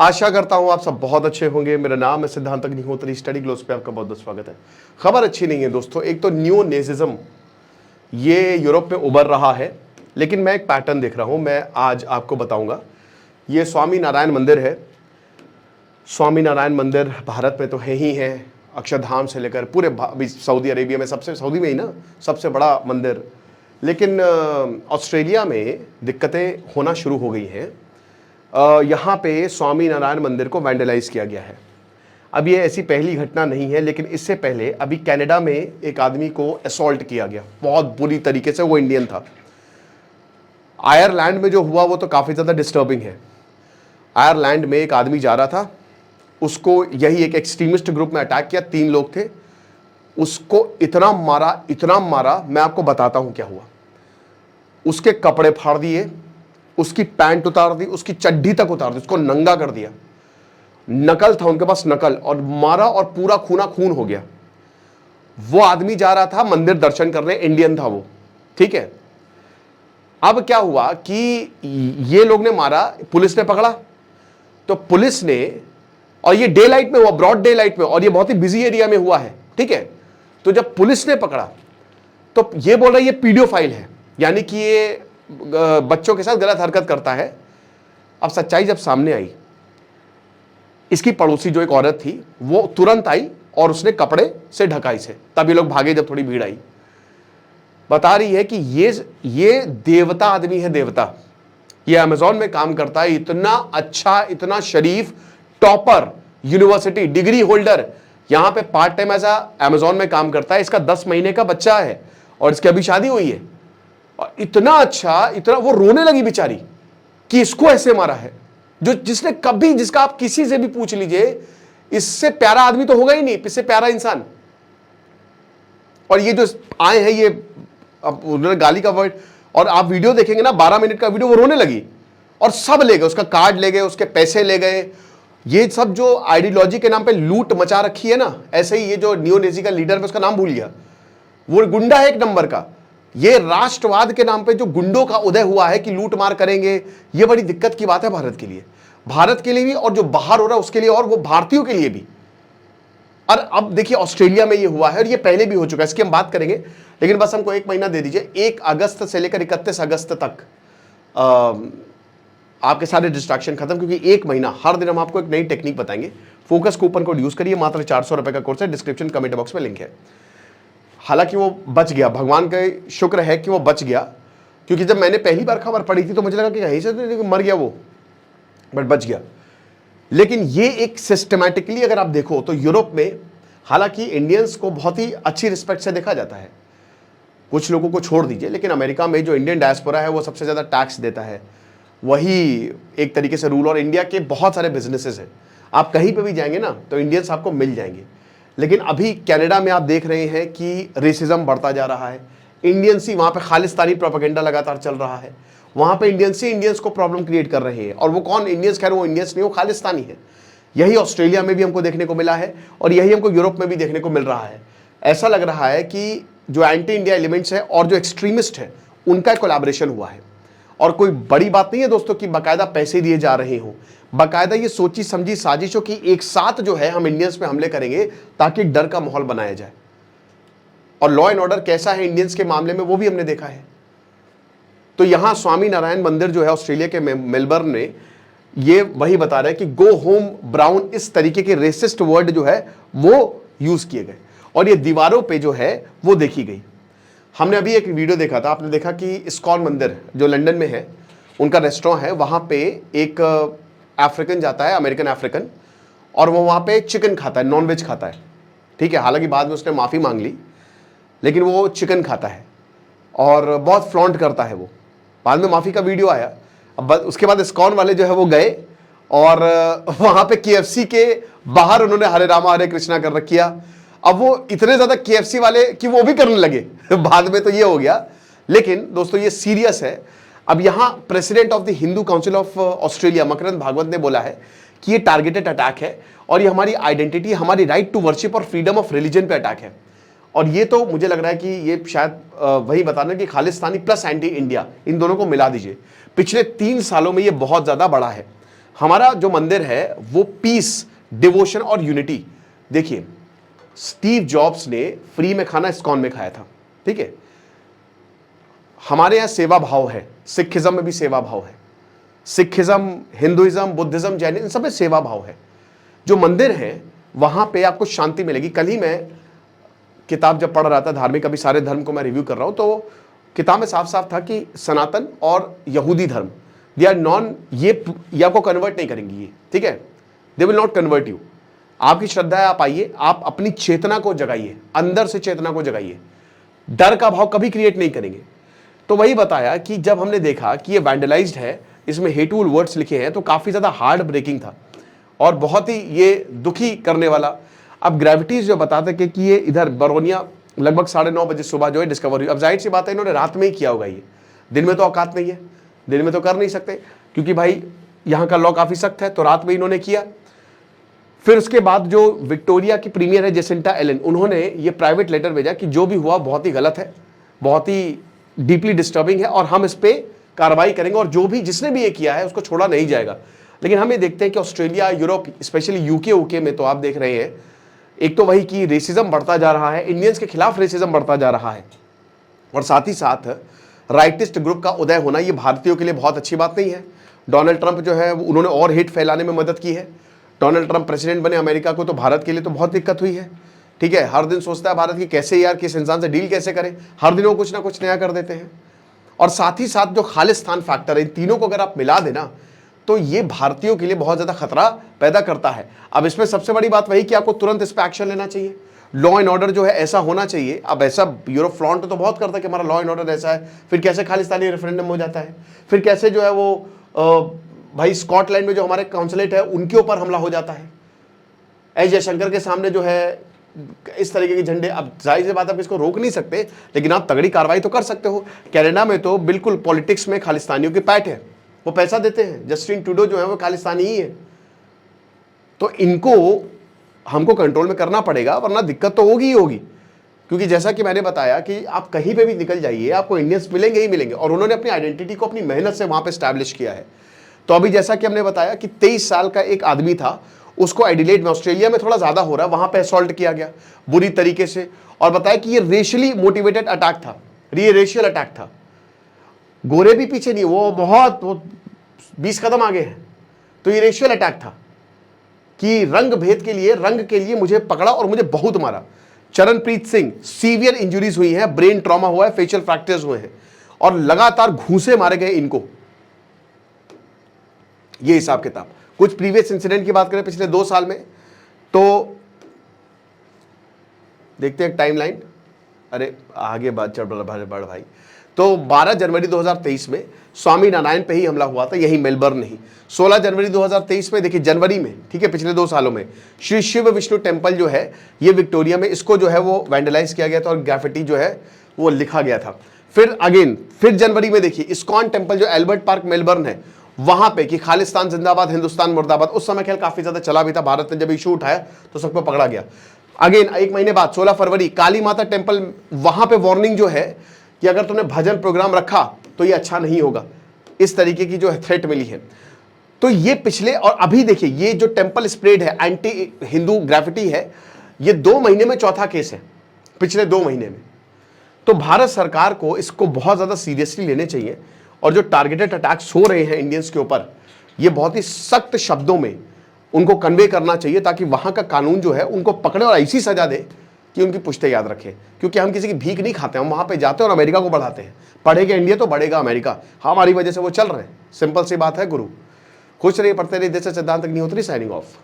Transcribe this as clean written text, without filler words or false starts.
आशा करता हूं आप सब बहुत अच्छे होंगे। मेरा नाम है सिद्धांत अग्निहोत्री, स्टडी ग्लोस पे आपका बहुत बहुत स्वागत है। खबर अच्छी नहीं है दोस्तों। एक तो न्यू नेजिज्म ये यूरोप में उभर रहा है, लेकिन मैं एक पैटर्न देख रहा हूं, मैं आज आपको बताऊंगा। ये स्वामी नारायण मंदिर है। स्वामी नारायण मंदिर भारत में तो है ही है, अक्षरधाम से लेकर पूरे सऊदी अरेबिया में सऊदी में ही ना सबसे बड़ा मंदिर। लेकिन ऑस्ट्रेलिया में दिक्कतें होना शुरू हो गई हैं। यहाँ पे स्वामी नारायण मंदिर को वैंडलाइज किया गया है। अब ये ऐसी पहली घटना नहीं है, लेकिन इससे पहले अभी कनाडा में एक आदमी को असॉल्ट किया गया बहुत बुरी तरीके से। वो इंडियन था। आयरलैंड में जो हुआ वो तो काफ़ी ज़्यादा डिस्टर्बिंग है। आयरलैंड में एक आदमी जा रहा था, उसको यही एक एक्सट्रीमिस्ट ग्रुप में अटैक किया। 3 लोग थे, उसको इतना मारा, मैं आपको बताता हूँ क्या हुआ। उसके कपड़े फाड़ दिए, उसकी पैंट उतार दी, उसकी चड्डी तक उतार दी, उसको नंगा कर दिया। नकल था उनके पास, नकल, और मारा और पूरा खूना खून हो गया। वो आदमी जा रहा था मंदिर दर्शन करने, इंडियन था वो, ठीक है। अब क्या हुआ कि ये लोग ने मारा, पुलिस ने पकड़ा। तो पुलिस ने, और ये डे लाइट में हुआ, ब्रॉड डे लाइट में, और ये बहुत ही बिजी एरिया में हुआ है, ठीक है। तो जब पुलिस ने पकड़ा तो ये बोल रहा है ये पीडियोफाइल है, यानी कि ये बच्चों के साथ गलत हरकत करता है। अब सच्चाई जब सामने आई, इसकी पड़ोसी जो एक औरत थी वो तुरंत आई और उसने कपड़े से ढका इसे, तभी लोग भागे जब थोड़ी भीड़ आई। बता रही है कि ये देवता आदमी है, देवता। ये अमेजॉन में काम करता है, इतना अच्छा, इतना शरीफ, टॉपर, यूनिवर्सिटी डिग्री होल्डर, यहां पे पार्ट टाइम ऐसा अमेजॉन में काम करता है। इसका 10 महीने का बच्चा है और इसकी अभी शादी हुई है। और इतना अच्छा, इतना, वो रोने लगी बेचारी कि इसको ऐसे मारा है, जिसने कभी, जिसका आप किसी से भी पूछ लीजिए, इससे प्यारा आदमी तो होगा ही नहीं, इससे प्यारा इंसान। और ये जो आए हैं, ये अब उन्होंने गाली का वर्ड, और आप वीडियो देखेंगे ना, 12 मिनट का वीडियो, वो रोने लगी और सब ले गए, उसका कार्ड ले गए, उसके पैसे ले गए। ये सब जो आइडियोलॉजी के नाम पे लूट मचा रखी है ना, ऐसे ही ये जो नियो नेजी का लीडर है, उसका नाम भूल गया, वो गुंडा है एक नंबर का। ये राष्ट्रवाद के नाम पे जो गुंडों का उदय हुआ है कि लूट मार करेंगे, ये बड़ी दिक्कत की बात है भारत के लिए भी, और जो बाहर हो रहा है उसके लिए, और वो भारतीयों के लिए भी। और अब देखिए ऑस्ट्रेलिया में ये हुआ है, और ये पहले भी हो चुका है, इसकी हम बात करेंगे, लेकिन बस हमको 1 महीना दे दीजिए। 1 अगस्त से लेकर 31 अगस्त तक आपके सारे डिस्ट्रैक्शन खत्म, क्योंकि 1 महीना हर दिन हम आपको एक नई टेक्निक बताएंगे। फोकस कूपन कोड यूज करिए, मात्र 400 रुपए का कोर्स है, डिस्क्रिप्शन कमेंट बॉक्स में लिंक है। हालांकि वो बच गया, भगवान का शुक्र है कि वो बच गया, क्योंकि जब मैंने पहली बार खबर पढ़ी थी तो मुझे लगा कि कहीं से तो मर गया वो, बट बच गया। लेकिन ये एक सिस्टमैटिकली अगर आप देखो तो यूरोप में, हालांकि इंडियंस को बहुत ही अच्छी रिस्पेक्ट से देखा जाता है, कुछ लोगों को छोड़ दीजिए, लेकिन अमेरिका में जो इंडियन डायस्पोरा है वो सबसे ज़्यादा टैक्स देता है, वही एक तरीके से रूल। और इंडिया के बहुत सारे बिजनेसेस हैं, आप कहीं पे भी जाएंगे ना तो इंडियंस आपको मिल जाएंगे। लेकिन अभी कनाडा में आप देख रहे हैं कि रेसिज्म बढ़ता जा रहा है। इंडियंस ही वहाँ पे खालिस्तानी प्रोपेगेंडा लगातार चल रहा है, वहाँ पे इंडियंस ही इंडियंस को प्रॉब्लम क्रिएट कर रहे हैं। और वो कौन इंडियंस, खैर वो इंडियंस नहीं, वो खालिस्तानी है। यही ऑस्ट्रेलिया में भी हमको देखने को मिला है, और यही हमको यूरोप में भी देखने को मिल रहा है। ऐसा लग रहा है कि जो एंटी इंडिया एलिमेंट्स है और जो एक्सट्रीमिस्ट है, उनका कोलैबोरेशन हुआ है। और कोई बड़ी बात नहीं है दोस्तों कि बाकायदा पैसे दिए जा रहे हों, बाकायदा ये सोची समझी साजिशों की एक साथ जो है हम इंडियंस पे हमले करेंगे ताकि डर का माहौल बनाया जाए। और लॉ एंड ऑर्डर कैसा है इंडियंस के मामले में वो भी हमने देखा है। तो यहां स्वामी नारायण मंदिर जो है ऑस्ट्रेलिया के मेलबर्न में, ये वही बता रहा है कि गो होम ब्राउन, इस तरीके के रेसिस्ट वर्ड जो है वो यूज किए गए, और ये दीवारों पे जो है वो देखी गई। हमने अभी एक वीडियो देखा था, आपने देखा कि इस्कॉन मंदिर जो लंदन में है, उनका रेस्टोरेंट है, वहां पे एक अफ्रीकन जाता है, अमेरिकन अफ्रीकन, और वो वहाँ पे चिकन खाता है, नॉनवेज खाता है, ठीक है। हालांकि बाद में उसने माफ़ी मांग ली, लेकिन वो चिकन खाता है और बहुत फ्लॉन्ट करता है वो। बाद में माफ़ी का वीडियो आया। अब उसके बाद इस्कॉन वाले जो है वो गए और वहाँ पे KFC के बाहर उन्होंने हरे रामा हरे कृष्णा कर रखिया। अब वो इतने ज़्यादा KFC वाले कि वो भी करने लगे बाद में तो ये हो गया। लेकिन दोस्तों ये सीरियस है। अब यहाँ president of the Hindu council of Australia Makarand Bhagwat ने बोला है कि ये टारगेटेड अटैक है, और ये हमारी आइडेंटिटी, हमारी राइट टू वर्शिप और फ्रीडम ऑफ रिलीजन पे अटैक है। और ये तो मुझे लग रहा है कि ये शायद वही बताना कि खालिस्तानी प्लस एंटी इंडिया, इन दोनों को मिला दीजिए। पिछले 3 सालों में ये बहुत ज़्यादा बढ़ा है। हमारा जो मंदिर है वो पीस, डिवोशन और यूनिटी। देखिए, स्टीव जॉब्स ने फ्री में खाना इस्कॉन में खाया था, ठीक है। हमारे यहां सेवा भाव है, सिखिज्म में भी सेवा भाव है, सिखिज्म, हिंदुइज्म, बुद्धिज्म, जैन, इन सब में सेवा भाव है। जो मंदिर है वहां पे आपको शांति मिलेगी। कल ही मैं किताब जब पढ़ रहा था धार्मिक, अभी सारे धर्म को मैं रिव्यू कर रहा हूं, तो किताब में साफ साफ था कि सनातन और यहूदी धर्म, दे आर नॉन, ये आपको कन्वर्ट नहीं करेंगी ये, ठीक है, they will not convert you. आपकी श्रद्धा है, आप आइए, आप अपनी चेतना को जगाइए, अंदर से चेतना को जगाइए, डर का भाव कभी क्रिएट नहीं करेंगे। तो वही बताया कि जब हमने देखा कि ये वैंडलाइज्ड है, इसमें हेटफुल वर्ड्स लिखे हैं, तो काफी ज्यादा हार्ड ब्रेकिंग था और बहुत ही ये दुखी करने वाला। अब ग्रेविटीज जो बताते कि ये इधर बरौनिया लगभग 9:30 बजे सुबह जो है डिस्कवर हुई। अब जाहिर सी बात है इन्होंने रात में ही किया होगा, ये दिन में तो औकात नहीं है, दिन में तो कर नहीं सकते, क्योंकि भाई यहाँ का लॉ काफी सख्त है, तो रात में इन्होंने किया। फिर उसके बाद जो विक्टोरिया की प्रीमियर है जेसिंटा एलन, उन्होंने ये प्राइवेट लेटर भेजा कि जो भी हुआ बहुत ही गलत है, बहुत ही डीपली डिस्टर्बिंग है और हम इस पे कार्रवाई करेंगे और जो भी जिसने भी ये किया है उसको छोड़ा नहीं जाएगा। लेकिन हम ये देखते हैं कि ऑस्ट्रेलिया, यूरोप, स्पेशली यूके में तो आप देख रहे हैं, एक तो वही कि रेसिज्म बढ़ता जा रहा है, इंडियंस के खिलाफ रेसिज्म बढ़ता जा रहा है, और साथ ही साथ राइटिस्ट ग्रुप का उदय होना, ये भारतीयों के लिए बहुत अच्छी बात नहीं है। डोनाल्ड ट्रंप जो है उन्होंने और हेट फैलाने में मदद की है। डोनाल्ड ट्रंप प्रेसिडेंट बने अमेरिका को, तो भारत के लिए तो बहुत दिक्कत हुई है, ठीक है। हर दिन सोचता है भारत की कैसे यार किस इंसान से डील कैसे करें, हर दिन वो कुछ ना कुछ नया कर देते हैं। और साथ ही साथ जो खालिस्तान फैक्टर है, इन तीनों को अगर आप मिला देना तो ये भारतीयों के लिए बहुत ज्यादा खतरा पैदा करता है। अब इसमें सबसे बड़ी बात वही कि आपको तुरंत इस पर एक्शन लेना चाहिए, लॉ एंड ऑर्डर जो है ऐसा होना चाहिए। अब ऐसा यूरोप फ्लॉन्ट तो बहुत करता है कि हमारा लॉ एंड ऑर्डर ऐसा है, फिर कैसे खालिस्तानी रेफरेंडम हो जाता है, फिर कैसे जो है वो भाई स्कॉटलैंड में जो हमारे काउंसलेट है उनके ऊपर हमला हो जाता है, एस जयशंकर के सामने जो है इस तरीके के झंडे। अब जाहिर सी बात आप इसको रोक नहीं सकते, लेकिन आप तगड़ी कार्रवाई तो कर सकते हो। कनाडा में तो बिल्कुल पॉलिटिक्स में खालिस्तानियों की पैठ है, वो पैसा देते हैं, जस्टिन ट्रूडो जो है वो खालिस्तानी ही है। तो इनको हमको कंट्रोल में करना पड़ेगा, वरना दिक्कत तो होगी ही होगी। क्योंकि जैसा कि मैंने बताया कि आप कहीं पे भी निकल जाइए आपको इंडियंस मिलेंगे ही मिलेंगे, और उन्होंने अपनी आइडेंटिटी को अपनी मेहनत से वहां पे स्टैब्लिश किया है। तो अभी जैसा कि हमने बताया कि 23 साल का एक आदमी था, उसको एडिलेड में, ऑस्ट्रेलिया में थोड़ा ज्यादा हो रहा है, वहां पे असॉल्ट किया गया बुरी तरीके से, और बताया कि ये रेशियली मोटिवेटेड अटैक था, ये रेशियल अटैक था। गोरे भी पीछे नहीं, वो 20 कदम आगे हैं। तो ये रेशियल अटैक था कि रंग भेद के लिए, रंग के लिए मुझे पकड़ा और मुझे बहुत मारा। चरणप्रीत सिंह, सीवियर इंजुरीज हुई हैं, ब्रेन ट्रॉमा हुआ है, फेशियल फ्रैक्चर्स हुए हैं, और लगातार घूंसे मारे गए इनको। ये हिसाब किताब। कुछ प्रीवियस इंसिडेंट की बात करें पिछले 2 साल में, तो देखते हैं टाइमलाइन। अरे आगे बात चल बढ़ भाई। तो 12 जनवरी 2023 में स्वामी नारायण पे ही हमला हुआ था, यही मेलबर्न ही। 16 जनवरी 2023 में, देखिए जनवरी में, ठीक है, पिछले 2 सालों में श्री शिव विष्णु टेम्पल जो है ये विक्टोरिया में, इसको जो है वो वैंडलाइज किया गया था और ग्राफिटी जो है वो लिखा गया था। फिर जनवरी में देखिए इस्कॉन टेम्पल जो एल्बर्ट पार्क मेलबर्न है, वहां पे कि खालिस्तान जिंदाबाद, हिंदुस्तान मुर्दाबाद। उस समय खेल काफी ज्यादा चला भी था, भारत ने जब इशू उठाया तो सबको पकड़ा गया। अगेन 1 महीने बाद 16 फरवरी काली माता टेम्पल, वहां पे वार्निंग जो है कि अगर तुमने भजन प्रोग्राम रखा तो ये अच्छा नहीं होगा, इस तरीके की जो है थ्रेट मिली है। तो ये पिछले, और अभी देखिए ये जो टेम्पल स्प्रेड है, एंटी हिंदू ग्राफिटी है, ये 2 महीने में चौथा केस है, पिछले 2 महीने में। तो भारत सरकार को इसको बहुत ज्यादा सीरियसली लेने चाहिए, और जो टारगेटेड अटैक्स हो रहे हैं इंडियंस के ऊपर, ये बहुत ही सख्त शब्दों में उनको कन्वे करना चाहिए, ताकि वहां का कानून जो है उनको पकड़े और ऐसी सजा दे कि उनकी पुश्ते याद रखें। क्योंकि हम किसी की भीख नहीं खाते, हम वहां पे जाते हैं और अमेरिका को बढ़ाते हैं। पढ़ेगा इंडिया तो बढ़ेगा अमेरिका, हमारी वजह से वो चल रहे हैं, सिंपल सी बात है गुरु। खुश रहिए, पढ़ते रहिए। देश सिद्धांत अग्निहोत्री साइनिंग ऑफ।